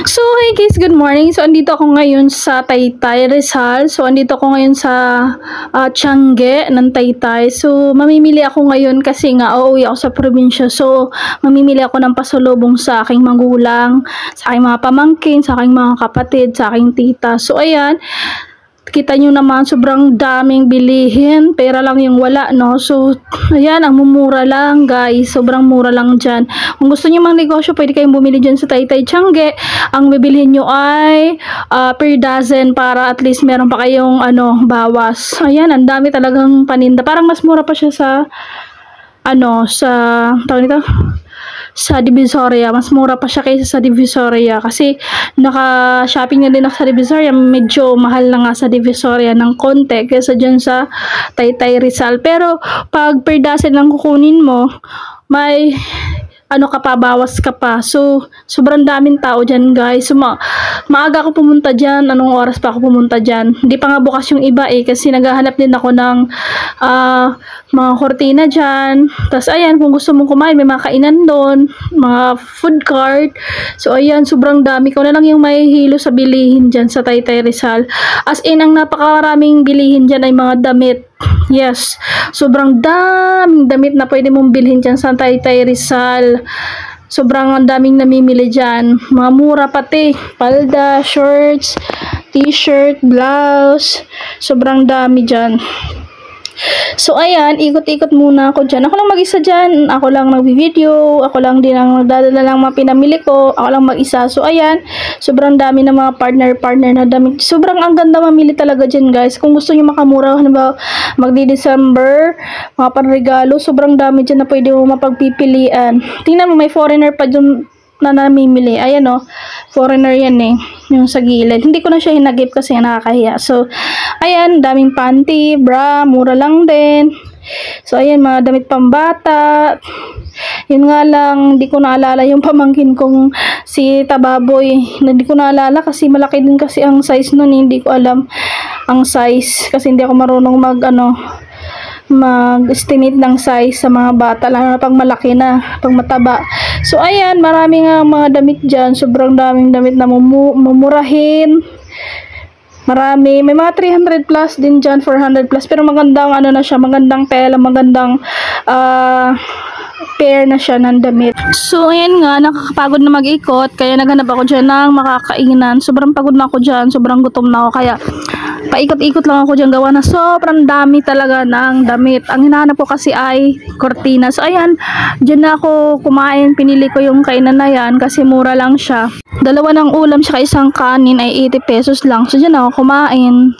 So, hey guys, good morning. So, andito ako ngayon sa Taytay, Rizal. So, andito ako ngayon sa Tiangge ng Taytay. So, mamimili ako ngayon kasi nga uuwi ako sa probinsya. So, mamimili ako ng pasalubong sa aking magulang, sa aking mga pamangkin, sa aking mga kapatid, sa aking tita. So, ayan. Kita nyo naman, sobrang daming bilihin. Pera lang yung wala, no? So, ayan, ang mumura lang, guys. Sobrang mura lang dyan. Kung gusto nyo mang negosyo, pwede kayong bumili dyan sa Taytay Tiangge. Ang bibilhin nyo ay per dozen para at least meron pa kayong bawas. Ayan, ang dami talagang paninda. Parang mas mura pa siya sa tawag nito? Sa Divisoria. Mas mura pa siya kaysa sa Divisoria kasi naka-shopping na din ako sa Divisoria. Medyo mahal na nga sa Divisoria ng konti kaysa dyan sa Taytay Rizal. Pero pag per dozen lang kukunin mo, may bawas ka pa. So, sobrang daming tao dyan, guys. So, maaga ako pumunta dyan. Anong oras pa ako pumunta dyan? Hindi pa nga bukas yung iba kasi naghahanap din ako ng mga kortina dyan. Tapos, ayan, kung gusto mong kumain, may mga kainan doon, mga food cart. So, ayan, sobrang dami. Kung na lang yung may hilo sa bilihin dyan sa Taytay Rizal. As in, ang napakaraming bilihin dyan ay mga damit. Yes, sobrang daming damit na pwede mong bilhin dyan sa Taytay Rizal. Sobrang daming namimili dyan. Mga mura pati. Palda, shorts, t-shirt, blouse. Sobrang dami dyan. So, ayan, ikot-ikot muna ako dyan. Ako lang mag-isa dyan. Ako lang nag-video. Ako lang din ang nagdadala ng mga pinamili ko. Ako lang mag-isa. So, ayan, sobrang dami ng mga partner na damit. Sobrang ang ganda mamili talaga dyan, guys. Kung gusto nyo makamura, halimbawa, magdi-December, mga panregalo, sobrang dami dyan na pwede mo mapagpipilian. Tingnan mo, may foreigner pa dyan na namimili. Ayan o, foreigner yan yung sa gilid. Hindi ko na siya hinagip kasi nakakahiya. So, ayan, daming panty, bra, mura lang din. So, ayan, mga damit pambata. Yun nga lang, hindi ko naalala yung pamangkin kong si Tababoy. Hindi ko naalala kasi malaki din kasi ang size nun. Hindi ko alam ang size kasi hindi ako marunong mag-estimate ng size sa mga bata, lalo na pag malaki na, pag mataba. So, ayan, marami nga mga damit dyan. Sobrang daming damit na mumurahin. Marami. May mga 300 plus din dyan, 400 plus. Pero magandang na siya, magandang tela, magandang pair na siya ng damit. So, ayan nga, nakakapagod na mag-ikot. Kaya naghanap ako dyan ng makakainan. Sobrang pagod na ako dyan. Sobrang gutom na ako. Kaya, paikot-ikot lang ako dyan. Gawa na sobrang dami talaga ng damit. Ang hinahanap ko kasi ay kortina. So, ayan, dyan na ako kumain. Pinili ko yung kainan na yan kasi mura lang siya. Dalawa ng ulam siya isang kanin ay 80 pesos lang. So, dyan ako kumain.